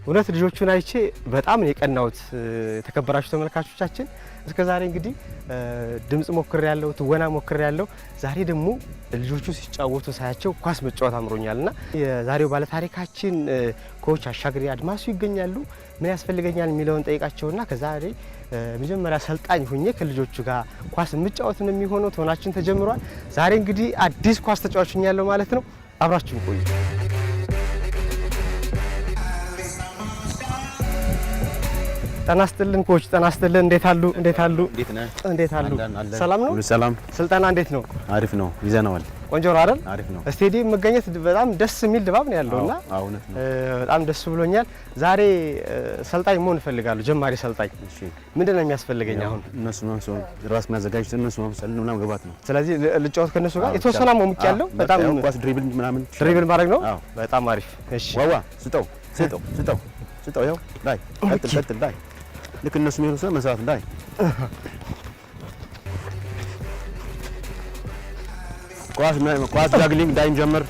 እውነት ልጆቹን አይቼ በጣም ነው የቀናሁት። የተከበራችሁ ተመልካቾቻችን እስከዛሬ እንግዲህ ድምጽ ሞክር ያለው ትወና ሞክር ያለው ዛሬ ደግሞ ልጆቹ ሲጫወቱ ሳያቸው ኳስ መጫወት አምሮኛልና የዛሬው ባለ ታሪካችን ኮች አሻግሬ አድማሱ ይገኛሉ። ምን ያስፈልገኛል የሚለውን ጠይቃቸውና ከዛሬ መጀመሪያ ሰልጣኝ ሆኜ ከልጆቹ ጋር ኳስ መጫወት ነው የሚሆነው። ተሆናችን ተጀምሯል። ዛሬ እንግዲህ አዲስ ኳስ ተጫዋች ሆኛለሁ ማለት ነው። አብራችሁን ቆዩ። ጤና ይስጥልን ኮች፣ ጤና ይስጥልን። እንዴት አሉ? እንዴት አሉ? ሰላም ነው? ሰላም። ስልጠና እንዴት ነው? አሪፍ ነው። ይዘናል። ቆንጆ ነው አይደል? አሪፍ ነው። ስቴዲየም መገኘት በጣም ደስ የሚል ድባብ ነው ያለውና በጣም ደስ ብሎኛል። ዛሬ ሰልጣኝ መሆን እፈልጋለሁ፣ ጀማሪ ሰልጣኝ። እሺ፣ ምንድነው የሚያስፈልገኝ አሁን? እነሱ ራስ ማዘጋጀት ነው፣ መሰል ነው መግባት ነው። ስለዚህ ልጫወት ከነሱ ጋር የተወሰነ ሞምቅ ያለው በጣም ኳስ ድሪብል ምናምን ድሪብል ማድረግ ነው። በጣም አሪፍ። እሺ፣ ዋዋ ስጠው። ያው ላይ ቀጥል ላይ ልክ እነሱ የሚሆኑ ሰው መስራት እንዳይ ኳስ ጃግሊንግ እንዳይን ጀምር።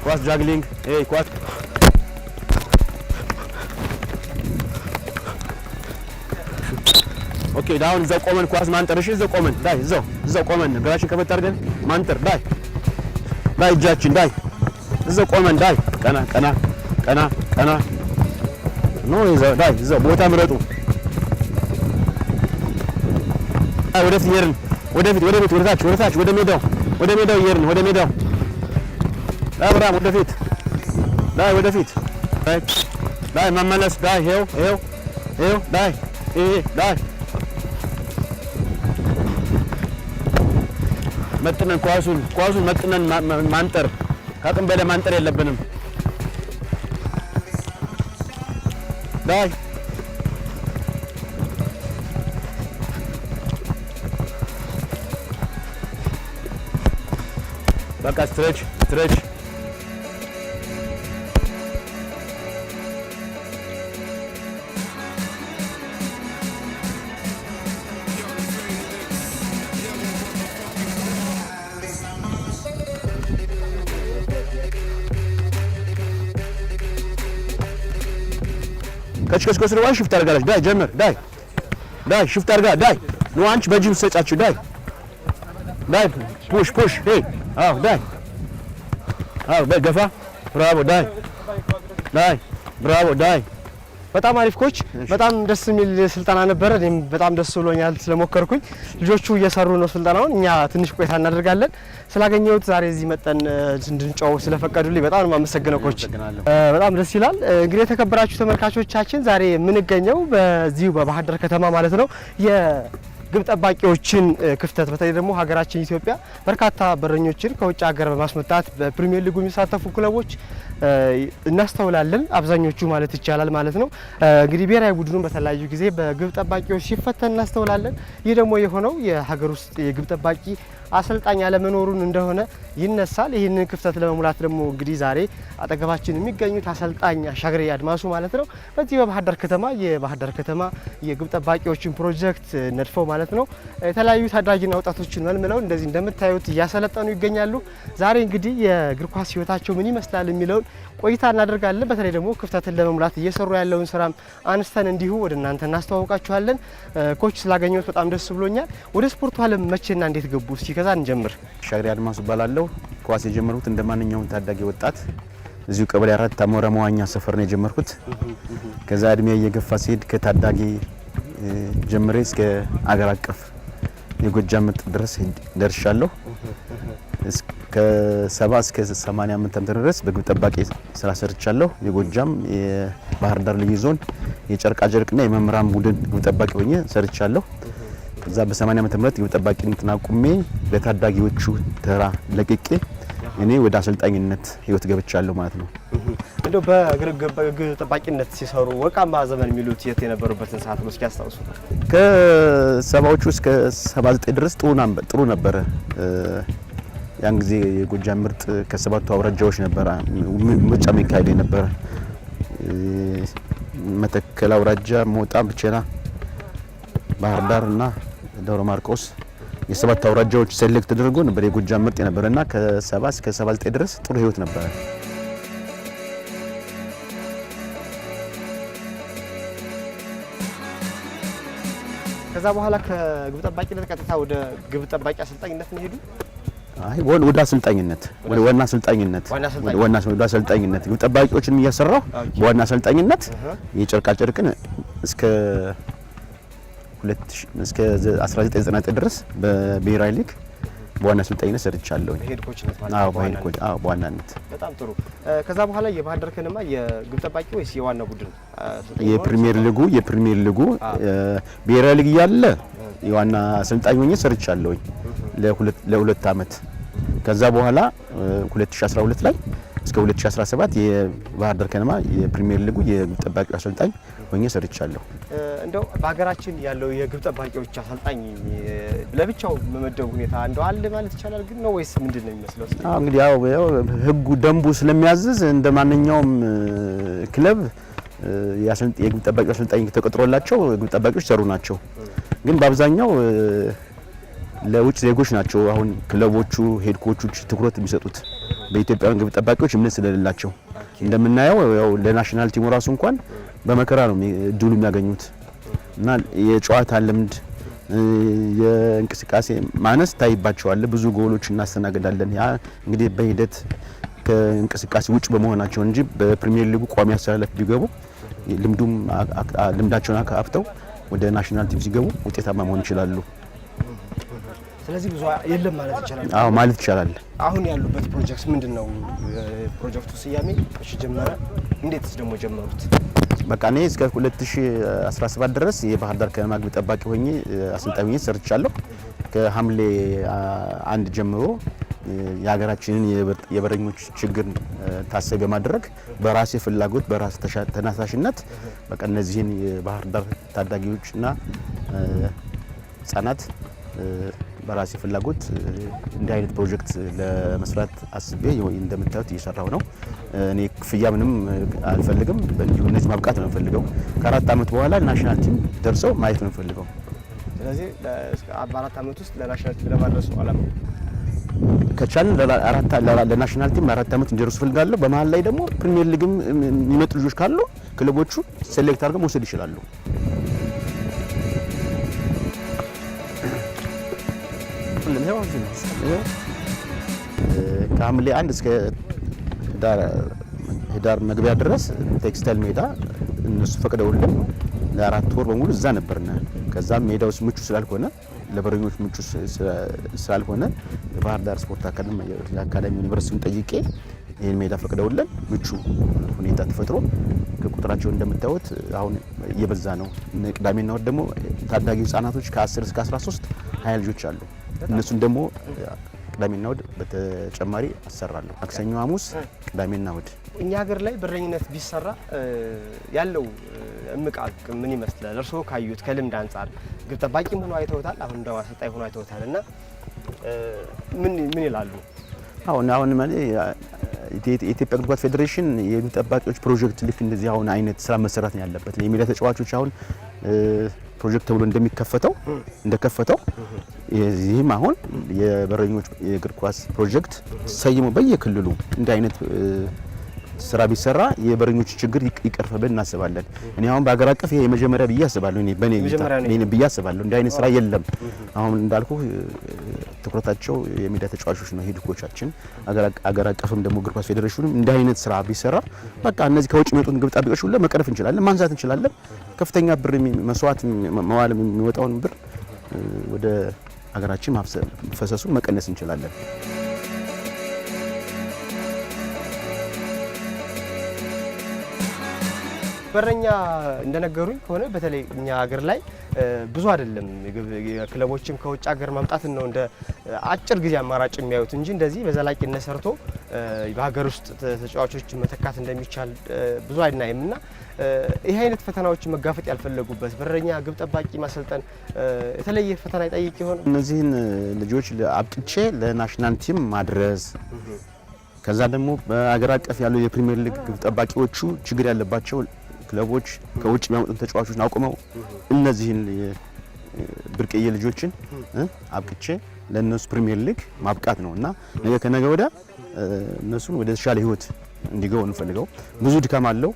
ኳስ ጃግሊንግ ኳስ ኦኬ። ዳውን እዛው ቆመን ኳስ ማንጠር። እሺ እዛው ቆመን ዳይ እዛው ቆመን ግራሽን ከመታ አድርገን ማንጠር ዳይ እጃችን ዳይ እዛው ቆመን ዳይ ቀና ኖ እዛው ቦታ ምረጡ። ወደፊት ይሄርን ወደፊት ወደታች ወደ ሜዳው ይሄርን ወደ ሜዳው አብራም ወደፊት ዳይ መመለስ ዳይ ይሄው ዳይ መጥነን ኳሱን መጥነን ማንጠር ከአቅም በላይ ማንጠር የለብንም። ዳይ በቃ ስትሬች ከሽከሽ ነው ሽፍት አድርጋለች። ዳይ ጀመር ዳይ ሽፍት አድርጋ ዳይ ነው አንቺ በጂም ሰጫችሁ ዳይ ፑሽ ዳይ በገፋ ብራቮ ዳይ በጣም አሪፍ ኮች፣ በጣም ደስ የሚል ስልጠና ነበረ። እኔም በጣም ደስ ብሎኛል ስለሞከርኩኝ። ልጆቹ እየሰሩ ነው ስልጠናውን፣ እኛ ትንሽ ቆይታ እናደርጋለን። ስላገኘሁት ዛሬ እዚህ መጠን እንድንጫወት ስለፈቀዱልኝ በጣም ነው የማመሰግነው ኮች። በጣም ደስ ይላል። እንግዲህ የተከበራችሁ ተመልካቾቻችን ዛሬ የምንገኘው በዚሁ በባህር ዳር ከተማ ማለት ነው ግብ ጠባቂዎችን ክፍተት በተለይ ደግሞ ሀገራችን ኢትዮጵያ በርካታ በረኞችን ከውጭ ሀገር በማስመጣት በፕሪሚየር ሊጉ የሚሳተፉ ክለቦች እናስተውላለን፣ አብዛኞቹ ማለት ይቻላል ማለት ነው። እንግዲህ ብሔራዊ ቡድኑ በተለያዩ ጊዜ በግብ ጠባቂዎች ሲፈተን እናስተውላለን። ይህ ደግሞ የሆነው የሀገር ውስጥ የግብ ጠባቂ አሰልጣኝ አለመኖሩን እንደሆነ ይነሳል። ይህንን ክፍተት ለመሙላት ደግሞ እንግዲህ ዛሬ አጠገባችን የሚገኙት አሰልጣኝ አሻግሬ አድማሱ ማለት ነው በዚህ በባህር ዳር ከተማ የግብ ጠባቂዎችን ፕሮጀክት ነድፈው ማለት ነው የተለያዩ ታዳጊና ወጣቶችን መልምለው እንደዚህ እንደምታዩት እያሰለጠኑ ይገኛሉ። ዛሬ እንግዲህ የእግር ኳስ ህይወታቸው ምን ይመስላል የሚለውን ቆይታ እናደርጋለን። በተለይ ደግሞ ክፍተትን ለመሙላት እየሰሩ ያለውን ስራም አንስተን እንዲሁ ወደ እናንተ እናስተዋውቃችኋለን። ኮች ስላገኘሁት በጣም ደስ ብሎኛል። ወደ ስፖርቱ ዓለም መቼና እንዴት ገቡ? እስኪ ከዛ እንጀምር። አሻግሬ አድማሱ እባላለሁ። ኳስ የጀመርኩት እንደማንኛውም ታዳጊ ወጣት እዚሁ ቀበሌ 4 አሞራ መዋኛ ሰፈር ነው የጀመርኩት። ከዛ እድሜ እየገፋ ሲሄድ ከታዳጊ ጀምሬ እስከ አገር አቀፍ የጎጃም ምርጥ ድረስ ደርሻለሁ። ከ70 እስከ 80 ዓመት ድረስ በግብ ጠባቂ ስራ ሰርቻለሁ። የጎጃም የባህር ዳር ልዩ ዞን የጨርቃ ጨርቅና የመምህራን ቡድን ግብ ጠባቂ ሆኜ ሰርቻለሁ። ከዛ በ80 ዓመት ግብ ጠባቂነትን አቁሜ በታዳጊዎቹ ተራ ለቅቄ እኔ ወደ አሰልጣኝነት ህይወት ገብቻለሁ ማለት ነው። እንደው በግብ ጠባቂነት ሲሰሩ ወርቃማ ዘመን የሚሉት የት የነበሩበትን ሰዓት ነው እስኪ ያስታውሱ። ከ70ዎቹ እስከ 79 ድረስ ጥሩ ነበረ። ያን ጊዜ የጎጃም ምርጥ ከሰባቱ አውራጃዎች ነበር ምርጫ የሚካሄድ የነበረ። መተከል አውራጃ፣ ሞጣ፣ ብቸና፣ ባህር ዳር እና ደብረ ማርቆስ የሰባት አውራጃዎች ሴሌክት ተደርጎ ነበር የጎጃም ምርጥ የነበረና ከ70 እስከ 79 ድረስ ጥሩ ህይወት ነበረ። ከዛ በኋላ ከግብ ጠባቂነት ቀጥታ ወደ ግብ ጠባቂ አሰልጣኝነት ነው ሄዱ? አይ ወደ አሰልጣኝነት ወደ ዋና አሰልጣኝነት ግብ ጠባቂዎችን እያሰራሁ በዋና አሰልጣኝነት የጨርቃ ጨርቅን እስከ 1999 ድረስ በብሔራዊ ሊግ በዋና አሰልጣኝነት ሰርቻለሁ። ሄድ ኮችነት ማለት ነው? በሄድ ኮች በዋናነት። በጣም ጥሩ። ከዛ በኋላ የባህር ዳር ከነማ የግብ ጠባቂ ወይስ የዋና ቡድን የፕሪሚየር ሊጉ ብሔራዊ ሊግ እያለ የዋና አሰልጣኝ ሆኜ ሰርቻለሁ ለሁለት አመት። ከዛ በኋላ 2012 ላይ እስከ 2017 የባህር ዳር ከነማ የፕሪሚየር ሊጉ የግብ ጠባቂ አሰልጣኝ ሆኜ ሰርቻለሁ። እንደው በሀገራችን ያለው የግብ ጠባቂዎች አሰልጣኝ ለብቻው መመደብ ሁኔታ እንደው አለ ማለት ይቻላል ግን ነው ወይስ ምንድነው የሚመስለው? እንግዲህ ያው ህጉ ደንቡ ስለሚያዝዝ እንደ ማንኛውም ክለብ የግብ ጠባቂ አሰልጣኝ ተቀጥሮላቸው ግብ ጠባቂዎች ሰሩ ናቸው። ግን በአብዛኛው ለውጭ ዜጎች ናቸው አሁን ክለቦቹ ሄድ ኮቾች ትኩረት የሚሰጡት በኢትዮጵያውያን ግብ ጠባቂዎች ምን ስለሌላቸው። እንደምናየው ያው ለናሽናል ቲሙ ራሱ እንኳን በመከራ ነው እድሉ የሚያገኙት እና የጨዋታ ልምድ የእንቅስቃሴ ማነስ ታይባቸዋል። ብዙ ጎሎች እናስተናግዳለን። ያ እንግዲህ በሂደት ከእንቅስቃሴ ውጭ በመሆናቸው እንጂ በፕሪሚየር ሊጉ ቋሚ አሰላለፍ ቢገቡ ልምዳቸውን አካፍተው ወደ ናሽናል ቲም ሲገቡ ውጤታማ መሆን ይችላሉ። ስለዚህ ብዙ የለም ማለት ይቻላል። አዎ ማለት ይቻላል። አሁን ያሉበት ፕሮጀክት ምንድነው? ፕሮጀክቱ ስያሜ እሺ ጀመረ፣ እንዴትስ ደግሞ ጀመሩት? በቃ እኔ እስከ 2017 ድረስ የባህር ዳር ከነማ ግብ ጠባቂ ሆኜ አሰልጣኝ ሆኜ ሰርቻለሁ። ከሐምሌ 1 ጀምሮ የሀገራችንን የበረኞች ችግር ታሳቢ በማድረግ በራሴ ፍላጎት በራሴ ተነሳሽነት በቃ እነዚህን የባህር ዳር ታዳጊዎችና ህጻናት በራሴ ፍላጎት እንዲህ አይነት ፕሮጀክት ለመስራት አስቤ እንደምታዩት እየሰራሁ ነው። እኔ ክፍያ ምንም አልፈልግም። በእንዲሁ እነዚህ ማብቃት ነው የምፈልገው። ከ4 አመት በኋላ ናሽናል ቲም ደርሰው ማየት ነው የምፈልገው። ስለዚህ በ4 አመት ውስጥ ለናሽናል ቲም ለማድረስ ነው አላማው። ከቻልን ለናሽናል ቲም 4 አመት እንዲደርሱ ፈልጋለሁ። በመሀል ላይ ደግሞ ፕሪሚየር ሊግም የሚመጡ ልጆች ካሉ ክለቦቹ ሴሌክት አድርገው መውሰድ ይችላሉ። ከሐምሌ 1 እስከ ህዳር መግቢያ ድረስ ቴክስታይል ሜዳ እነሱ ፈቅደውልን ለ4 ወር በሙሉ እዛ ነበርና ከዛም ሜዳው ምቹ ስላልሆነ ለበረኞች ምቹ ስላልሆነ ባህር ዳር ስፖርት አካዳሚ ዩኒቨርሲቲውን ጠይቄ ይሄን ሜዳ ፈቅደውልን ምቹ ሁኔታ ተፈጥሮ ከቁጥራቸው እንደምታዩት አሁን እየበዛ ነው። ቅዳሜና እሁድ ደግሞ ታዳጊ ህጻናቶች ከ10 እስከ 13 20 ልጆች አሉ። እነሱን ደግሞ ቅዳሜና እሁድ በተጨማሪ አሰራለሁ። ማክሰኞ፣ ሐሙስ፣ ቅዳሜና እሁድ። እኛ ሀገር ላይ በረኝነት ቢሰራ ያለው እምቅ አቅም ምን ይመስላል? እርስዎ ካዩት ከልምድ አንጻር ግብ ጠባቂም ሆኖ አይተውታል፣ አሁን ደግሞ አሰልጣኝ ሆኖ አይተውታል እና ምን ይላሉ? አሁን ማለት የኢትዮጵያ እግር ኳስ ፌዴሬሽን የግብ ጠባቂዎች ፕሮጀክት ልክ እንደዚህ አሁን አይነት ስራ መሰራት ነው ያለበት። የሜዳ ተጫዋቾች አሁን ፕሮጀክት ተብሎ እንደከፈተው ይህም አሁን የበረኞች የእግር ኳስ ፕሮጀክት ሰይሞ በየክልሉ እንደ አይነት ስራ ቢሰራ የበረኞች ችግር ይቀርፋል ብለን እናስባለን። እኔ አሁን በአገር አቀፍ ይሄ የመጀመሪያ ብዬ አስባለሁ። እኔ ብዬ አስባለሁ። እንደ አይነት ስራ የለም። አሁን እንዳልኩ ትኩረታቸው የሜዳ ተጫዋቾች ነው ሄድ ኮቻችን። አገር አቀፍም ደግሞ እግር ኳስ ፌዴሬሽኑም እንደ አይነት ስራ ቢሰራ በቃ እነዚህ ከውጭ የሚመጡት ግብ ጠባቂዎች ሁሉ መቀረፍ እንችላለን፣ ማንሳት እንችላለን። ከፍተኛ ብር መስዋዕት መዋል የሚወጣውን ብር ወደ ሀገራችን ማፍሰሱን መቀነስ እንችላለን። በረኛ እንደነገሩኝ ከሆነ በተለይ እኛ ሀገር ላይ ብዙ አይደለም ክለቦችም ከውጭ ሀገር ማምጣትን ነው እንደ አጭር ጊዜ አማራጭ የሚያዩት እንጂ እንደዚህ በዘላቂነት ሰርቶ በሀገር ውስጥ ተጫዋቾች መተካት እንደሚቻል ብዙ አይናይምና ይሄ አይነት ፈተናዎች መጋፈጥ ያልፈለጉበት በረኛ ግብ ጠባቂ ማሰልጠን የተለየ ፈተና ይጠይቅ ይሆን? እነዚህን ልጆች አብቅቼ ለናሽናል ቲም ማድረስ ከዛ ደግሞ በአገር አቀፍ ያሉ የፕሪሚየር ሊግ ግብ ጠባቂዎቹ ችግር ያለባቸው ክለቦች ከውጭ የሚያመጡት ተጫዋቾችን አቁመው እነዚህን ብርቅዬ ልጆችን አብቅቼ ለነሱ ፕሪሚየር ሊግ ማብቃት ነውና ነገ ከነገ ወዲያ እነሱን ወደ ተሻለ ህይወት እንዲገቡ እንፈልገው። ብዙ ድካም አለው፣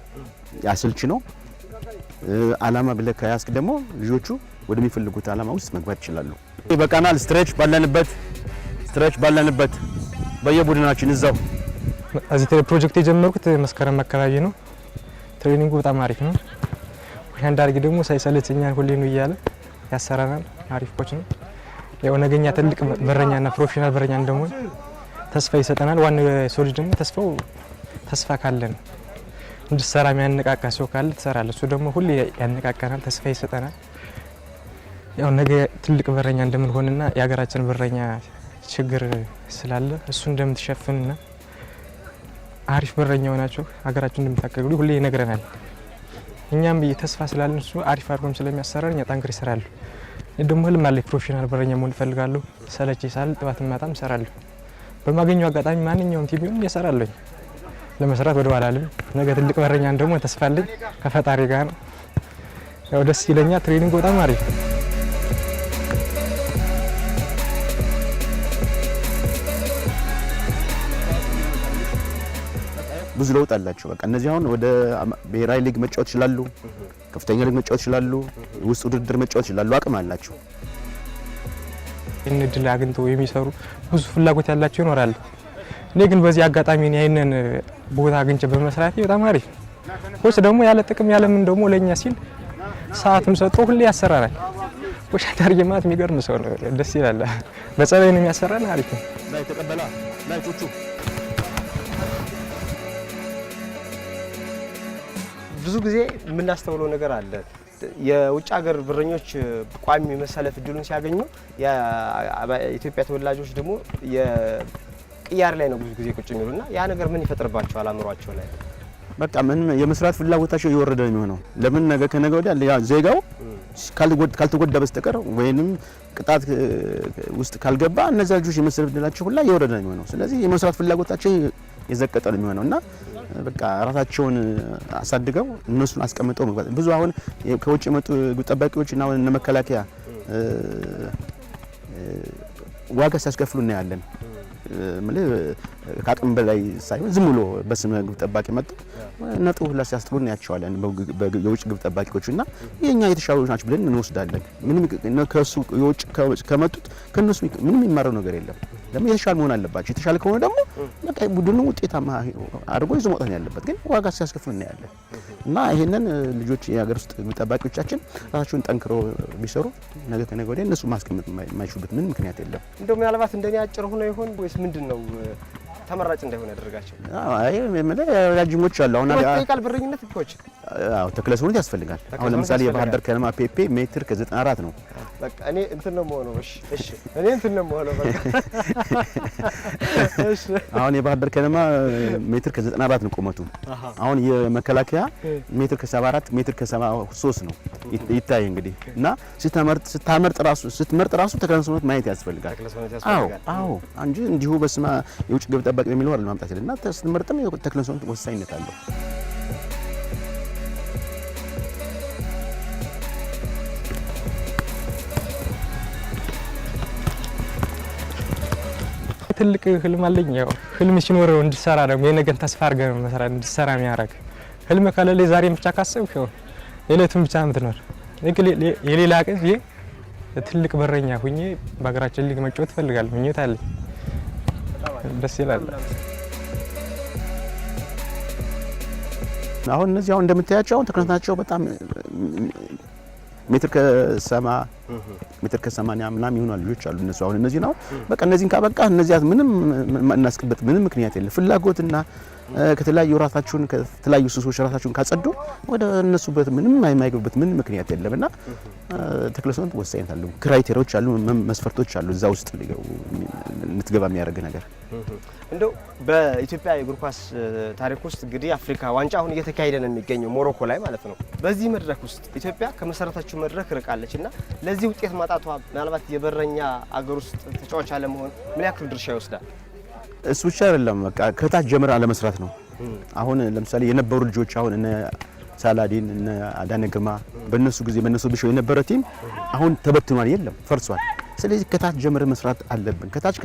ያሰልች ነው። አላማ ብለህ ከያዝክ ደግሞ ልጆቹ ወደሚፈልጉት ዓላማ ውስጥ መግባት ይችላሉ። በቃናል ስትሬች ባለንበት በየቡድናችን እዛው እዚህ ፕሮጀክት የጀመርኩት መስከረም አካባቢ ነው። ትሬኒንጉ በጣም አሪፍ ነው። አንድ አርግ ደግሞ ሳይሰለቸኛል ሁሌ ነው እያለ ያሰራናል። አሪፍ ኮች ነው። ያው ነገኛ ትልቅ በረኛና ፕሮፌሽናል በረኛ እንደሆነ ተስፋ ይሰጠናል። ዋናው ሰው ልጅ ደግሞ ተስፋ ካለን እንድትሰራ የሚያነቃቃ ሰው ካለ ትሰራለህ። እሱ ደግሞ ሁሌ ያነቃቃናል፣ ተስፋ ይሰጠናል። ያው ነገ ትልቅ በረኛ እንደምንሆንና የሀገራችን በረኛ ችግር ስላለ እሱ እንደምትሸፍንና አሪፍ በረኛ ሆናችሁ ሀገራችን እንደምታከብሩ ሁሌ ይነግረናል። እኛም ተስፋ ስላለን እሱ አሪፍ አድርጎም ስለሚያሰራን እኛ ጠንክረን እሰራለሁ። ደግሞ ህልም አለኝ ፕሮፌሽናል በረኛ መሆን እፈልጋለሁ። ሰለቼ ሳል ጥዋት ማታም እሰራለሁ። በማገኘው አጋጣሚ ማንኛውም ቲም ቢሆን እሰራለሁ። ለመስራት ወደ ኋላ አልልም። ነገ ትልቅ በረኛ እንደሞ ተስፋ አለኝ ከፈጣሪ ጋር ነው። ያው ደስ ይለኛል። ትሬኒንግ በጣም አሪፍ ነው። ብዙ ለውጥ አላቸው። በቃ እነዚህ አሁን ወደ ብሔራዊ ሊግ መጫወት ይችላሉ፣ ከፍተኛ ሊግ መጫወት ይችላሉ፣ ውስጥ ውድድር መጫወት ይችላሉ። አቅም አላቸው። ይህን እድል አግኝተው የሚሰሩ ብዙ ፍላጎት ያላቸው ይኖራሉ። እኔ ግን በዚህ አጋጣሚ ያይነን ቦታ አግኝቼ በመስራቴ በጣም አሪፍ ነው። ኮች ደግሞ ያለ ጥቅም ያለ ምን ደግሞ ለኛ ሲል ሰዓቱን ሰጥቶ ሁሌ ያሰራናል። ኮች አዳርጌ ማለት የሚገርም ሰው ነው። ደስ ይላል። በጸባይ ነው የሚያሰራን። አሪፍ ነው። ላይ ተቀበላ ላይ ቹቹ ብዙ ጊዜ የምናስተውለው ነገር አለ። የውጭ ሀገር በረኞች ቋሚ መሰለፍ እድሉን ሲያገኙ የኢትዮጵያ ተወላጆች ደግሞ የቅያር ላይ ነው ብዙ ጊዜ ቁጭ የሚሉና ያ ነገር ምን ይፈጥርባቸዋል አእምሯቸው ላይ? በቃ ምን የመስራት ፍላጎታቸው እየወረደ ነው የሚሆነው። ለምን ነገ ከነገ ወዲያ ዜጋው ካልተጎዳ በስተቀር ወይንም ቅጣት ውስጥ ካልገባ እነዛ ልጆች የመሰለፍ እድላቸው ሁላ እየወረደ ነው የሚሆነው። ስለዚህ የመስራት ፍላጎታቸው የዘቀጠ ነው የሚሆነው እና በቃ ራሳቸውን አሳድገው እነሱን አስቀምጠው መግባት ብዙ አሁን ከውጭ የመጡ ጠባቂዎች እና እነ መከላከያ ዋጋ ሲያስከፍሉ እናያለን። ከአቅም በላይ ሳይሆን ዝም ብሎ በስመ ግብ ጠባቂ መጡ ነጥብ ሁላ ሲያስጥሉ እናያቸዋለን የውጭ ግብ ጠባቂዎች እና የኛ የተሻሉ ናቸው ብለን እንወስዳለን። ምንም ከሱ የውጭ ከመጡት ከነሱ ምንም የሚማረው ነገር የለም። ለምን የተሻለ መሆን አለባቸው። የተሻለ ከሆነ ደግሞ በቃ ቡድኑ ውጤታማ አድርጎ ይዞ መውጣት ያለበት ግን ዋጋ ሲያስከፍሉ እናያለን እና ይሄንን ልጆች የሀገር ውስጥ ግብ ጠባቂዎቻችን ራሳቸውን ጠንክረው ቢሰሩ ነገ ከነገ ወዲያ እነሱ ማስቀመጥ የማይችሉበት ምንም ምክንያት የለም። እንደው ምናልባት እንደኔ አጭር ሆኖ ይሆን ወይስ ምንድነው ተመራጭ እንዳይሆን ያደርጋቸው? አይ ረጅሞች አሉ። አሁን ቃል በረኝነት ኮች ተክለሰውነት ያስፈልጋል። አሁን ለምሳሌ የባህር ዳር ከነማ ፔፔ ሜትር ከ94 ነው። በቃ እኔ እንትን ነው የምሆነው። እሺ እኔ እንትን ነው የምሆነው። በቃ እሺ አሁን የባህር ዳር ከነማ ሜትር ከ94 ነው ቁመቱ። አሁን የመከላከያ ሜትር ከ74 ሜትር ከ73 ነው። ይታይ እንግዲህ እና ስትመርጥ ራሱ ተክለሰውነት ማየት ያስፈልጋል። አዎ እንጂ እንዲሁ በስማ የውጭ ግብ ጠባቂ ነው የሚለው አይደል ማምጣት እና ስትመርጥም ተክለሰውነት ወሳኝነት አለው። ትልቅ ህልም አለኝ። ያው ህልም ሲኖር እንድሰራ ደግሞ የነገን ተስፋ አድርገህ መስራት እንድሰራ የሚያደርግ ህልም ከሌለ ዛሬን ብቻ ካሰብክ ያው የሌቱን ብቻ የምትኖር የሌላ ቀን ትልቅ በረኛ ሁኜ በሀገራችን ሊግ መጫወት እፈልጋለሁ። ምኞት አለኝ። ደስ ይላል። አሁን እነዚህ አሁን እንደምታያቸው አሁን ተክለሰውነታቸው በጣም ሜትር ከ70 ሜትር ከ80 ምናምን ይሆናል ልጆች አሉ። እነሱ አሁን እነዚህ ነው በቃ እነዚህን ካበቃ እነዚያ ምንም እናስቀበት ምንም ምክንያት የለም። ፍላጎትና ከተለያዩ ሱሶች ራሳቸውን ካጸዱ ወደ እነሱበት ምንም የማይገቡበት ምንም ምክንያት የለምና ተክለሰውነት ወሳኝነት አለው። ክራይቴሪያዎች አሉ፣ መስፈርቶች አሉ እዛ ውስጥ ልትገባ የሚያደርግ ነገር። እንደው በኢትዮጵያ የእግር ኳስ ታሪክ ውስጥ እንግዲህ አፍሪካ ዋንጫ አሁን እየተካሄደ ነው የሚገኘው ሞሮኮ ላይ ማለት ነው። በዚህ መድረክ ውስጥ ኢትዮጵያ ከመሰረታችሁ መድረክ ርቃለች እና ለዚህ ውጤት ማጣቷ ምናልባት የበረኛ አገር ውስጥ ተጫዋች አለመሆን ምን ያክል ድርሻ ይወስዳል? እሱ ብቻ አይደለም፣ በቃ ከታች ጀምራ አለመስራት ነው። አሁን ለምሳሌ የነበሩ ልጆች አሁን እነ ሳላዲን እነ አዳነ ግርማ በእነሱ ጊዜ በእነሱ ብቻው የነበረ ቲም አሁን ተበትኗል፣ የለም ፈርሷል። ስለዚህ ከታች ጀምረ መስራት አለብን። ከታች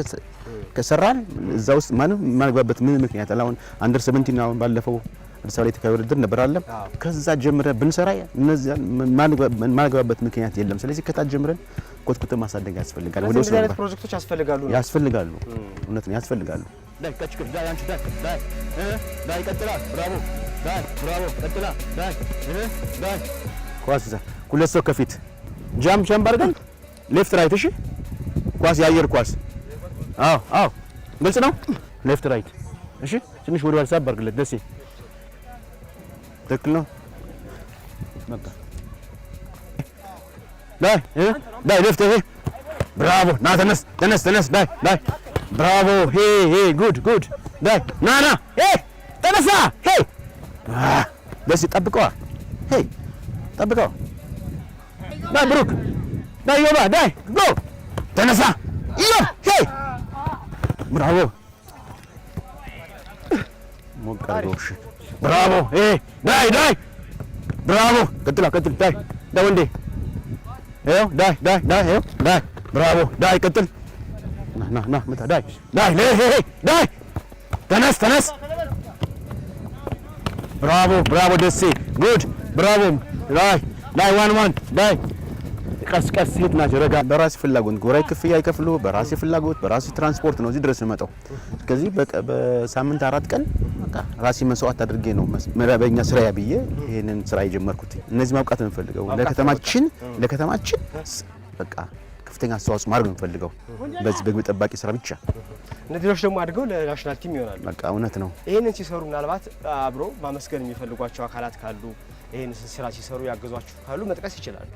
ከሰራን እዛ ውስጥ ማንም ማግባበት ምን ምክንያት አለ? አሁን አንደር 17 አሁን ባለፈው አዲስ አበባ ላይ የተካሄደ ውድድር ነበር አይደለም? ከዛ ጀምረን ብንሰራ እነዚህ ማንገባበት ምክንያት የለም። ስለዚህ ከታች ጀምረን ኮትኩተን ማሳደግ ያስፈልጋል። ወደ እዚህ አይነት ፕሮጀክቶች ያስፈልጋሉ። እውነት ነው ያስፈልጋሉ። ዳይ ከችክ ዳይ አንቺ ዳይ ቀጥላ ብራቮ ቀጥላ ዳይ ኳስ ይዛ ሁለት ሰው ከፊት ጃምፕ አድርገን ሌፍት ራይት። እሺ ኳስ የአየር ኳስ። አዎ ግልጽ ነው። ሌፍት ራይት። እሺ ትንሽ ወደ ኋላ ሳብ አድርግለት ደሴ። ትክክል ነው። በቃ ዳይ ሌፍት። ብራቮ ና ተነስ ዳይ ብራቮ ሄ ጉድ ዳይ ና ተነሳ ደሴ ጠብቀዋ ጠብቀው ዳይ ብሩክ ዳይ ዮባ ዳይ ጎ ተነሳ ብራቮ ሞቃሮሽ ብራቮ ዳይ ብራቮ ቀጥል ዳይ ወንዴ ዳይ ብራቮ ዳይ ቀጥል ና መታ ዳይ ተነስ ብራቮ ደሴ ጉድ ብራቮ ዳይ ዋን ዳይ ቀስ ሂድ ናቸው። ረጋ በራሴ ፍላጎት ጎራይ ክፍያ አይከፍሉ በራሴ ፍላጎት በራሴ ትራንስፖርት ነው እዚህ ድረስ የመጣው። ስለዚህ በሳምንት 4 ቀን በቃ ራሴ መስዋዕት አድርጌ ነው መደበኛ ስራዬ ብዬ ይሄንን ስራ የጀመርኩት። እነዚህ ማብቃት ነው የምፈልገው ለከተማችን በቃ ከፍተኛ አስተዋጽኦ ማድረግ ነው የምፈልገው በዚህ በግብ ጠባቂ ስራ ብቻ። እነዚህ ልጆች ደግሞ አድገው ለናሽናል ቲም ይሆናሉ። በቃ እውነት ነው። ይሄንን ሲሰሩ ምናልባት አብሮ ማመስገን የሚፈልጓቸው አካላት ካሉ ይሄን ስራ ሲሰሩ ያገዟችሁ ካሉ መጥቀስ ይችላሉ።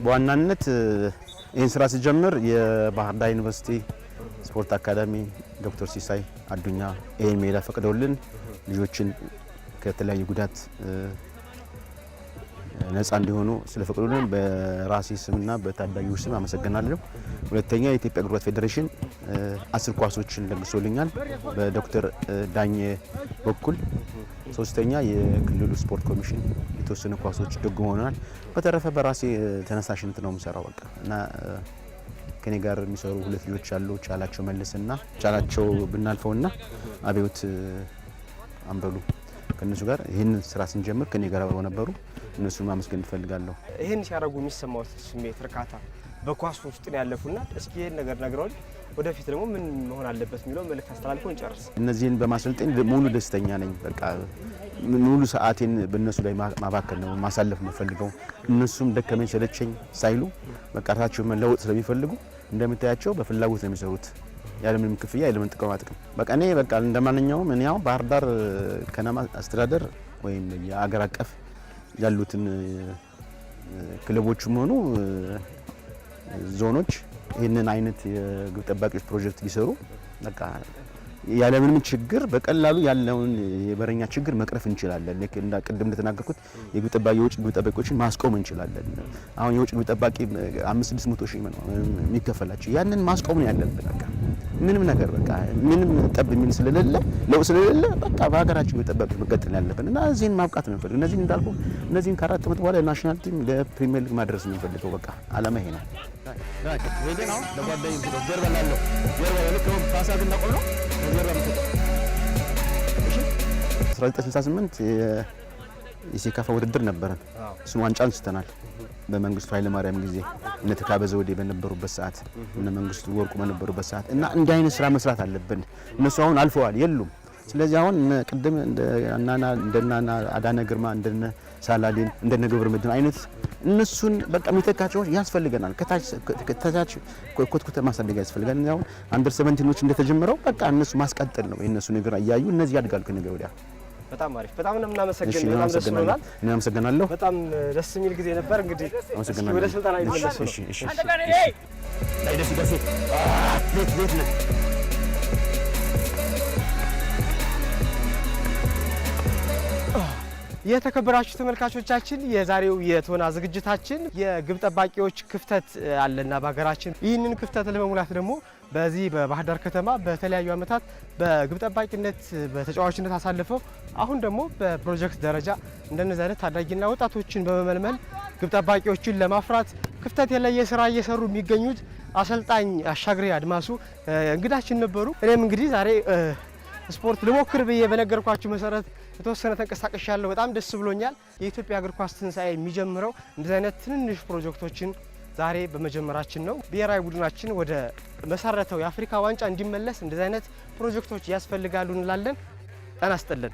በዋናነት ይህን ስራ ሲጀምር የባህር ዳር ዩኒቨርሲቲ ስፖርት አካዳሚ ዶክተር ሲሳይ አዱኛ ይህን ሜዳ ፈቅደውልን ልጆችን ከተለያዩ ጉዳት ነፃ እንዲሆኑ ስለፈቅዱልን በራሴ ስምና በታዳጊዎች ስም አመሰግናለሁ። ሁለተኛ የኢትዮጵያ እግር ኳስ ፌዴሬሽን 10 ኳሶችን ለግሶልኛል በዶክተር ዳኜ በኩል። ሶስተኛ የክልሉ ስፖርት ኮሚሽን የተወሰኑ ኳሶች ደግሞናል። በተረፈ በራሴ ተነሳሽነት ነው የምሰራው በቃ እና ከኔ ጋር የሚሰሩ ሁለት ልጆች አሉ ቻላቸው መልስና ቻላቸው ብናልፈውና አብዮት አንበሉ ከነሱ ጋር ይሄን ስራ ስንጀምር ከኔ ጋር አብረው ነበሩ። እነሱን ማመስገን እፈልጋለሁ። ይሄን ሲያደርጉ የሚሰማው ስሜት እርካታ በኳስ ውስጥ ነው ያለፉና እስኪ ይሄን ነገር ነግረውኝ ወደፊት ደግሞ ምን መሆን አለበት የሚለው መልእክት አስተላልፈው እንጨርስ። እነዚህን በማሰልጠን ሙሉ ደስተኛ ነኝ። በቃ ሙሉ ሰዓቴን በእነሱ ላይ ማባከል ነው ማሳለፍ የምፈልገው። እነሱም ደከመኝ ሰለቸኝ ሳይሉ በቃ ራሳቸውን መለወጥ ስለሚፈልጉ እንደምታያቸው በፍላጎት ነው የሚሰሩት ያለምንም ክፍያ ያለምንም ጥቅማ ጥቅም። በቃ እኔ በቃ እንደማንኛውም እኔ ያው ባህር ዳር ከነማ አስተዳደር ወይም የአገር አቀፍ ያሉትን ክለቦችም ሆኑ ዞኖች ይህንን አይነት የግብ ጠባቂዎች ፕሮጀክት ቢሰሩ በቃ ያለምንም ችግር በቀላሉ ያለውን የበረኛ ችግር መቅረፍ እንችላለን። ቅድም እንደተናገርኩት የግብ ጠባቂ የውጭ ግብ ጠባቂዎችን ማስቆም እንችላለን። አሁን የውጭ ግብ ጠባቂ 500-600 ሺህ የሚከፈላቸው ያንን ማስቆም ነው ያለብን። በቃ ምንም ነገር በቃ ምንም ጠብ የሚል ስለሌለ ለውጥ ስለሌለ በቃ በሀገራችን ግብ ጠባቂዎች መቀጠል ያለብን እና እዚህን ማብቃት ነው የምንፈልገው። እነዚህን እንዳልኩ እነዚህን ከ4 ዓመት በኋላ ናሽናል ቲም ለፕሪሚየር ሊግ ማድረስ ነው የምንፈልገው። በቃ አላማ ይሄ ነው። ይሄን አሁን ለጓደኝ ጀርባ ላለው ጀርባ ልክ ነው ፓሳት እናቆም ነው ጀርባ ምትጠ 1968 የሴካፋ ውድድር ነበረን። እሱን ዋንጫ አንስተናል። በመንግስቱ ኃይለ ማርያም ጊዜ እነ ተካበ ዘውዴ በነበሩበት ሰዓት እነ መንግስቱ ወርቁ በነበሩበት ሰዓት እና እንዲህ አይነት ስራ መስራት አለብን። እነሱ አሁን አልፈዋል የሉም። ስለዚህ አሁን ቅድም እንደናና አዳነ ግርማ እንደነ ሳላዲን እንደነ ገብረ መድን አይነት እነሱን በቃ የሚተካቸው ያስፈልገናል። ከታች ኮትኩተ ማሳደግ ያስፈልገናል። አሁን አንደር 17ኖች እንደተጀመረው በቃ እነሱ ማስቀጠል ነው። የነሱ ነገር እያዩ እነዚህ ያድጋሉ ከነገ ወዲያ። በጣም አሪፍ። በጣም ነው የምናመሰግነው። በጣም ደስ ብሎናል። እኔ አመሰግናለሁ። በጣም ደስ የሚል ጊዜ ነበር። እንግዲህ ወደ ስልጣና ይመለሱ ነው። እሺ ላይ ደስ ቤት ነው። የተከበራችሁ ተመልካቾቻችን የዛሬው የቶና ዝግጅታችን የግብ ጠባቂዎች ክፍተት አለና በሀገራችን ይህንን ክፍተት ለመሙላት ደግሞ በዚህ በባህር ዳር ከተማ በተለያዩ ዓመታት በግብ ጠባቂነት በተጫዋችነት አሳልፈው አሁን ደግሞ በፕሮጀክት ደረጃ እንደነዚህ አይነት ታዳጊና ወጣቶችን በመመልመል ግብ ጠባቂዎችን ለማፍራት ክፍተት የለየ ስራ እየሰሩ የሚገኙት አሰልጣኝ አሻግሬ አድማሱ እንግዳችን ነበሩ። እኔም እንግዲህ ዛሬ ስፖርት ልሞክር ብዬ በነገርኳችሁ መሰረት የተወሰነ ተንቀሳቀሻለሁ። በጣም ደስ ብሎኛል። የኢትዮጵያ እግር ኳስ ትንሳኤ የሚጀምረው እንደዚህ አይነት ትንንሽ ፕሮጀክቶችን ዛሬ በመጀመራችን ነው። ብሔራዊ ቡድናችን ወደ መሰረተው የአፍሪካ ዋንጫ እንዲመለስ እንደዚህ አይነት ፕሮጀክቶች ያስፈልጋሉ እንላለን። ጤና ይስጥልን።